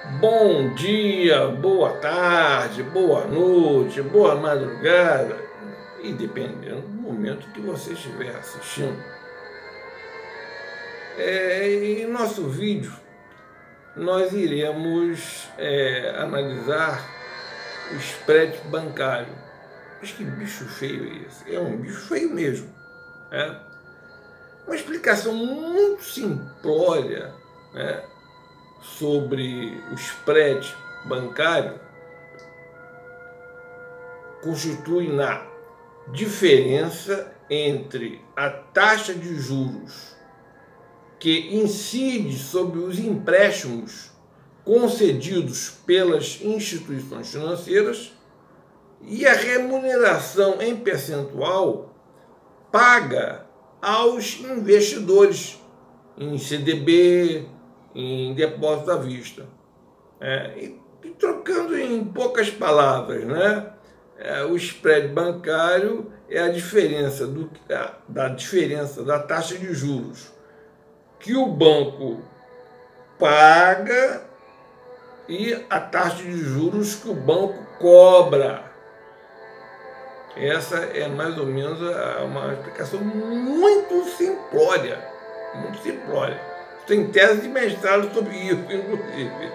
Bom dia, boa tarde, boa noite, boa madrugada, e dependendo do momento que você estiver assistindo. Em nosso vídeo, nós iremos analisar o spread bancário. Mas que bicho feio é esse? É um bicho feio mesmo. Uma explicação muito simplória, sobre o spread bancário constitui na diferença entre a taxa de juros que incide sobre os empréstimos concedidos pelas instituições financeiras e a remuneração em percentual paga aos investidores em CDB, em depósito à vista. E trocando em poucas palavras, o spread bancário é a diferença da taxa de juros que o banco paga e a taxa de juros que o banco cobra. Essa é mais ou menos uma explicação muito simplória, muito simplória. Tem tese de mestrado sobre isso, inclusive.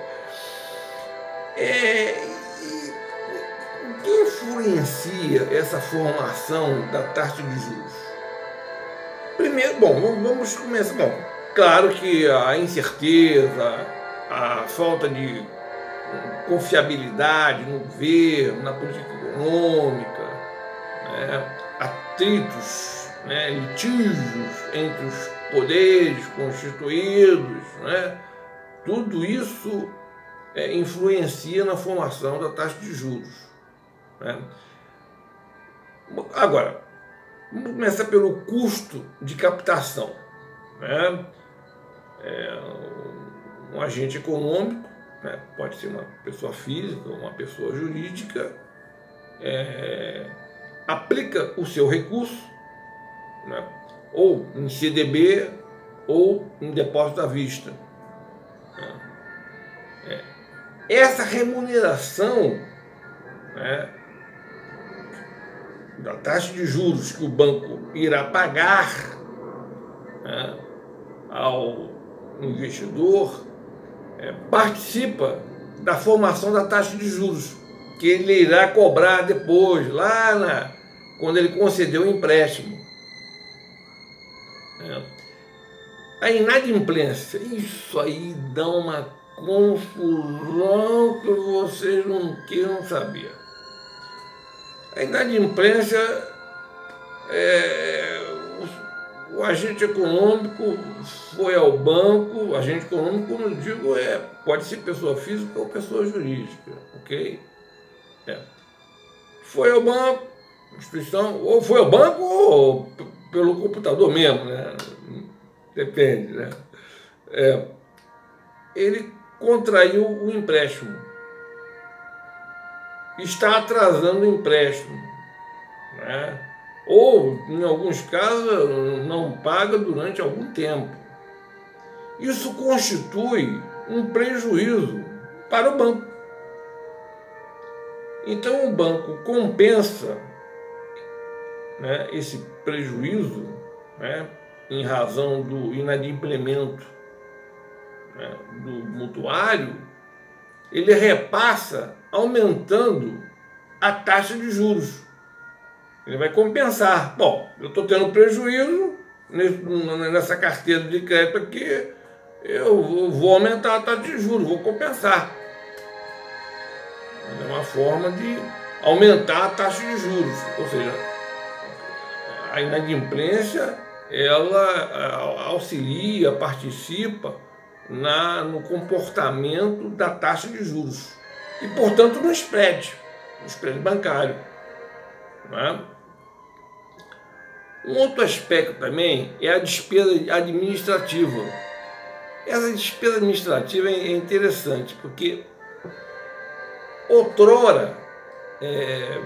O que influencia essa formação da taxa de juros? Primeiro, vamos começar. Claro que a incerteza, a falta de confiabilidade no governo, na política econômica, atritos, litígios entre os poderes constituídos, tudo isso influencia na formação da taxa de juros. Agora, vamos começar pelo custo de captação. Um agente econômico, pode ser uma pessoa física ou uma pessoa jurídica, aplica o seu recurso, ou em CDB ou em depósito à vista. Essa remuneração da taxa de juros que o banco irá pagar ao investidor participa da formação da taxa de juros que ele irá cobrar depois, quando ele concedeu o empréstimo. A inadimplência, isso aí dá uma confusão que vocês não queiram saber. A inadimplência o agente econômico foi ao banco. Agente econômico, como eu digo, pode ser pessoa física ou pessoa jurídica, ok? Foi ao banco, instituição, ou foi ao banco ou pelo computador mesmo, depende, ele contraiu o empréstimo, está atrasando o empréstimo, ou em alguns casos não paga durante algum tempo. Isso constitui um prejuízo para o banco. Então o banco compensa esse prejuízo, em razão do inadimplemento do mutuário. Ele repassa aumentando a taxa de juros. Ele vai compensar. Bom, eu estou tendo prejuízo nessa carteira de crédito aqui, eu vou aumentar a taxa de juros, vou compensar. É uma forma de aumentar a taxa de juros. Ou seja, a inadimplência, ela auxilia, participa no comportamento da taxa de juros e, portanto, no spread bancário. Um outro aspecto também é a despesa administrativa. Essa despesa administrativa é interessante, porque outrora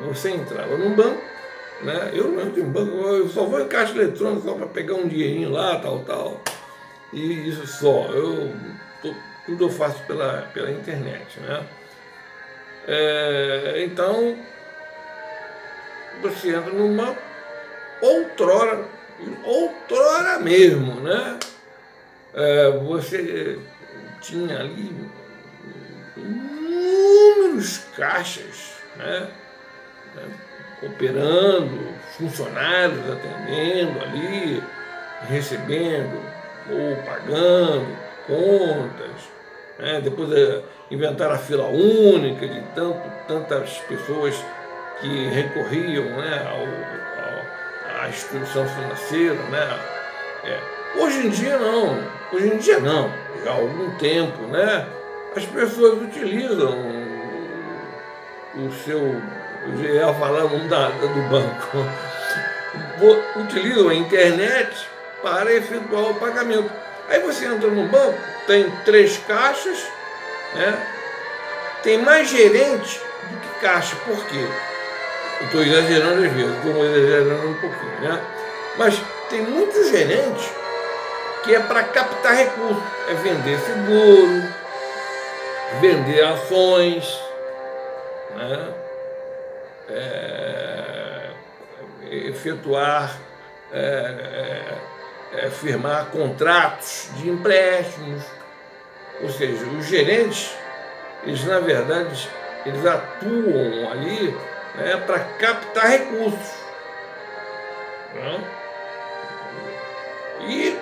você entrava num banco, eu não entro em banco, eu só vou em caixa eletrônica só para pegar um dinheirinho lá, tal, e isso só. Eu tudo eu faço pela internet, né? Então, você entra numa outrora mesmo, né? Você tinha ali inúmeros caixas, né? Operando, funcionários atendendo ali, recebendo ou pagando contas, né? Depois inventaram a fila única de tantas pessoas que recorriam, né, à instituição financeira, né? Hoje em dia não, já há algum tempo, né, as pessoas utilizam o seu, eu ia falar o nome do banco, utilizam a internet para efetuar o pagamento. Aí você entra no banco, tem 3 caixas, né? Tem mais gerente do que caixa. Por quê? Eu estou exagerando às vezes, estou exagerando um pouquinho, né? Mas tem muitos gerentes que é para captar recursos, é vender seguro, vender ações, né? Efetuar, firmar contratos de empréstimos. Ou seja, os gerentes, eles na verdade, eles atuam ali, né, para captar recursos, né? E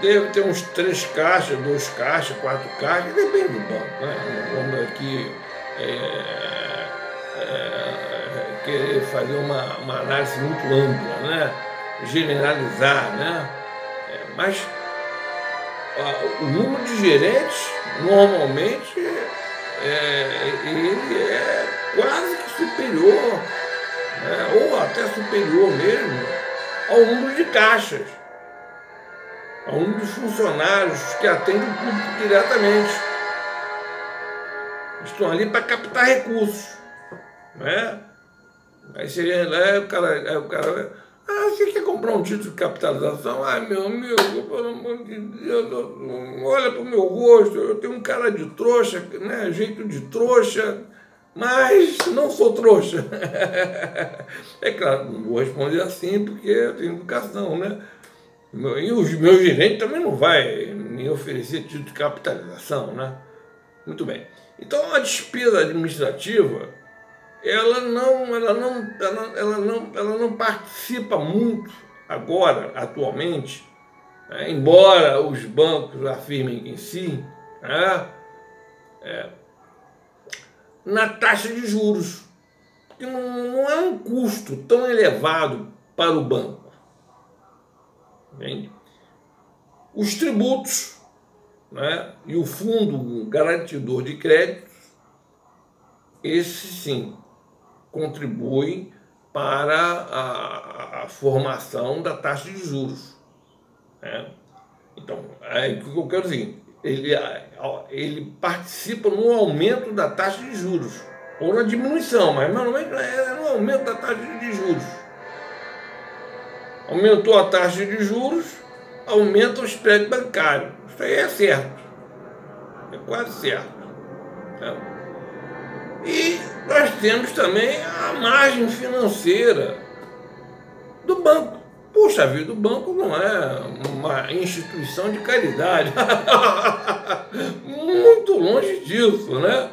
deve ter uns 3 caixas, 2 caixas, 4 caixas, depende do banco, né? Vamos aqui querer fazer uma análise muito ampla, né? Generalizar, né? Mas o número de gerentes, normalmente, ele é quase que superior, né, ou até superior mesmo, ao número de caixas, ao número de funcionários que atendem o público diretamente. Estão ali para captar recursos, né? Aí seria, né, o cara, você quer comprar um título de capitalização? Meu amigo, pelo amor de Deus, olha para o meu rosto, eu tenho um cara de trouxa, né, jeito de trouxa, mas não sou trouxa. É claro, não vou responder assim porque eu tenho educação, né? E os meus gerentes também não vai me oferecer título de capitalização, né? Muito bem. Então a despesa administrativa, ela não participa muito agora, atualmente, né? Embora os bancos afirmem que sim, né? Na taxa de juros, que não é um custo tão elevado para o banco. Entende? Os tributos, né, e o fundo garantidor de créditos, esse sim contribuem para a formação da taxa de juros, né? Então, o que eu quero dizer, ele participa no aumento da taxa de juros, ou na diminuição, mas normalmente é no aumento da taxa de juros. Aumentou a taxa de juros, aumenta o spread bancário. Isso aí é certo, é quase certo, né? E nós temos também a margem financeira do banco. Puxa vida, o banco não é uma instituição de caridade. Muito longe disso, né?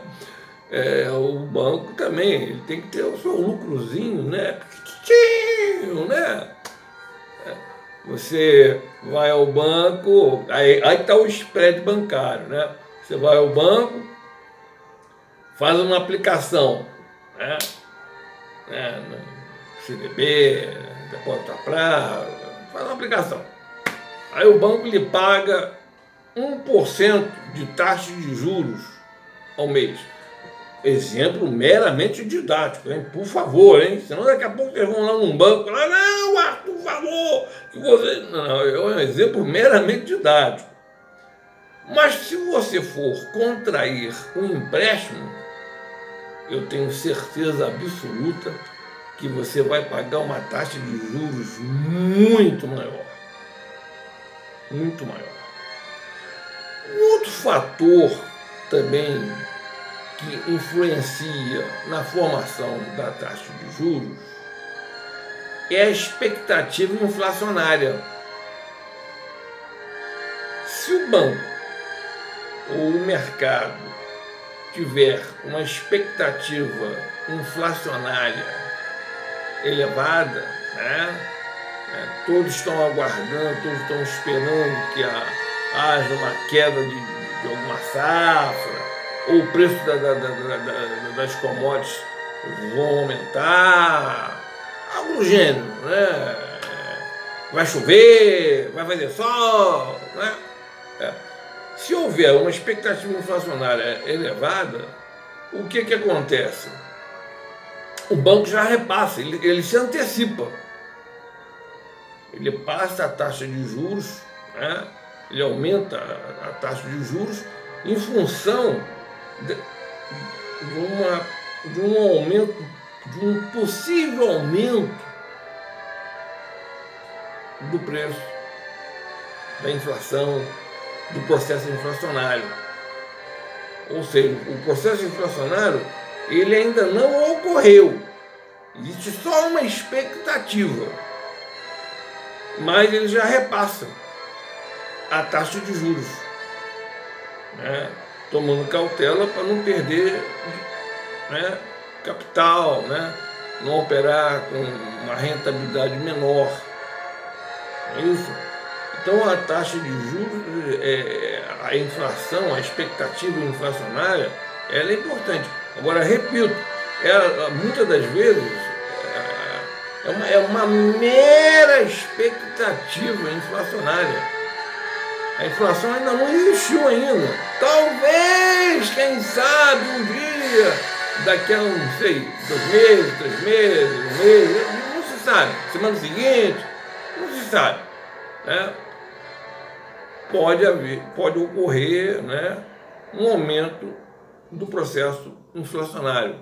O banco também, ele tem que ter o seu lucrozinho, né? Pequitinho, né? Você vai ao banco, aí está o spread bancário, né? Você vai ao banco, faz uma aplicação, né? CDB, depósito a prazo, faz uma aplicação. Aí o banco lhe paga 1% de taxa de juros ao mês. Exemplo meramente didático, hein? Por favor, hein? Senão daqui a pouco vocês vão lá num banco e falar, não, Arthur falou que você... Não, é um exemplo meramente didático. Mas se você for contrair um empréstimo, eu tenho certeza absoluta que você vai pagar uma taxa de juros muito maior. Muito maior. Um outro fator também que influencia na formação da taxa de juros é a expectativa inflacionária. Se o banco ou o mercado tiver uma expectativa inflacionária elevada, né? Todos estão aguardando, todos estão esperando que haja uma queda de alguma safra, ou o preço das commodities vão aumentar, algo do gênero, né? Vai chover, vai fazer sol, né? Se houver uma expectativa inflacionária elevada, o que acontece? O banco já repassa, ele se antecipa. Ele passa a taxa de juros, né? Ele aumenta a taxa de juros em função de um aumento, de um possível aumento do preço, da inflação, do processo inflacionário. Ou seja, o processo inflacionário ele ainda não ocorreu. Existe só uma expectativa, mas ele já repassa a taxa de juros, né? Tomando cautela para não perder, né, capital, né? Não operar com uma rentabilidade menor. É isso? Então a taxa de juros, a inflação, a expectativa inflacionária, ela é importante. Agora, repito, muitas das vezes é uma mera expectativa inflacionária. A inflação ainda não existiu ainda. Talvez, quem sabe, um dia, daqui a, não sei, 2 meses, 3 meses, 1 mês, não se sabe. Semana seguinte, não se sabe, né? Pode ocorrer, né, um aumento do processo inflacionário,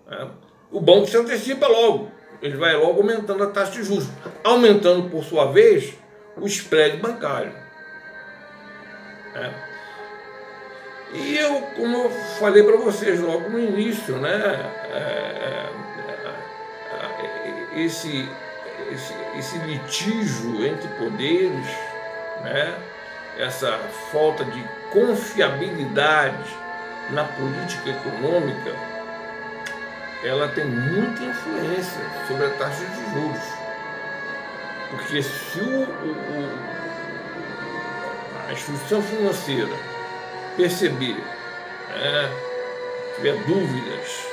né? O banco se antecipa logo, ele vai logo aumentando a taxa de juros, aumentando, por sua vez, o spread bancário, né? E como eu falei para vocês logo no início, né, esse litígio entre poderes, né, essa falta de confiabilidade na política econômica, ela tem muita influência sobre a taxa de juros. Porque se a instituição financeira perceber, né, tiver dúvidas,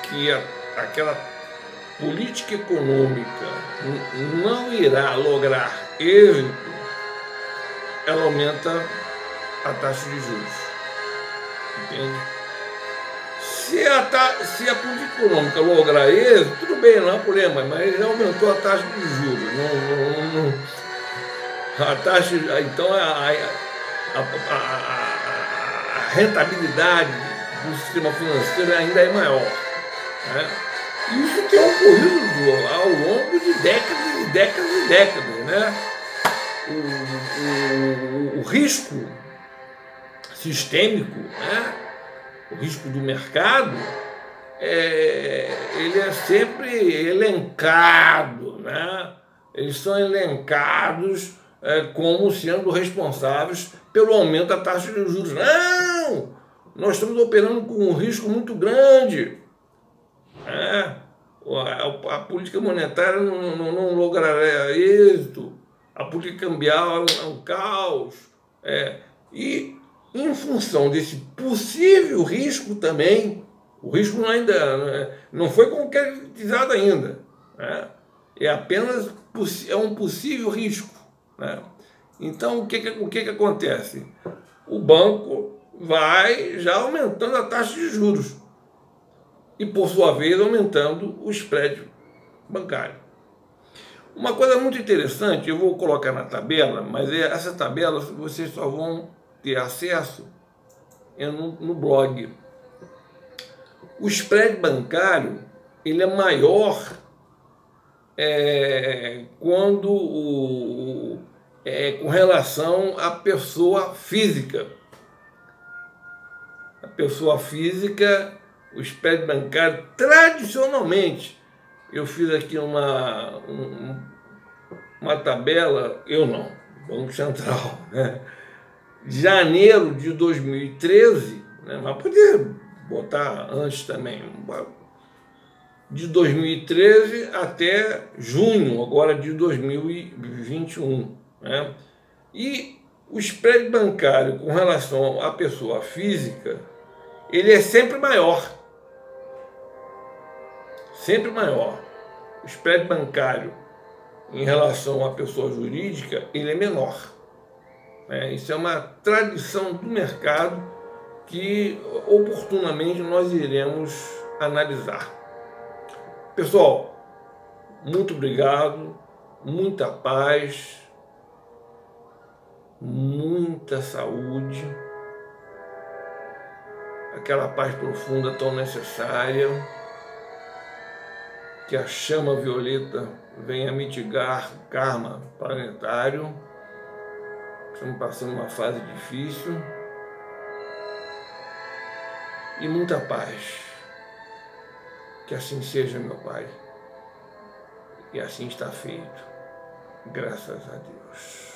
que aquela política econômica não irá lograr êxito, ela aumenta a taxa de juros. Entende? Se a política econômica lograr êxito, tudo bem, não há problema, mas já aumentou a taxa de juros. A taxa, então a rentabilidade do sistema financeiro ainda é maior, né? Isso tem ocorrido ao longo de décadas e décadas e décadas, né? O risco sistêmico, né? O risco do mercado, ele é sempre elencado, né? Eles são elencados como sendo responsáveis pelo aumento da taxa de juros. Não! Nós estamos operando com um risco muito grande. A política monetária não logrará êxito, a política cambial é um caos. E, em função desse possível risco também, o risco ainda não foi concretizado ainda, né? É apenas um possível risco, né? Então, o que acontece? O banco vai já aumentando a taxa de juros e, por sua vez, aumentando o spread bancário. Uma coisa muito interessante, eu vou colocar na tabela, mas essa tabela vocês só vão ter acesso no blog. O spread bancário, ele é maior quando com relação à pessoa física. A pessoa física, o spread bancário, tradicionalmente, eu fiz aqui uma tabela, eu não, Banco Central, né? Janeiro de 2013, né? Mas poder botar antes também, de 2013 até junho, agora de 2021, né? E o spread bancário com relação à pessoa física, ele é sempre maior. Sempre maior. O spread bancário em relação à pessoa jurídica, ele é menor. Isso é uma tradição do mercado que oportunamente nós iremos analisar. Pessoal, muito obrigado, muita paz, muita saúde, aquela paz profunda tão necessária, que a chama violeta venha mitigar o karma planetário. Estamos passando uma fase difícil. E muita paz. Que assim seja, meu Pai. E assim está feito. Graças a Deus.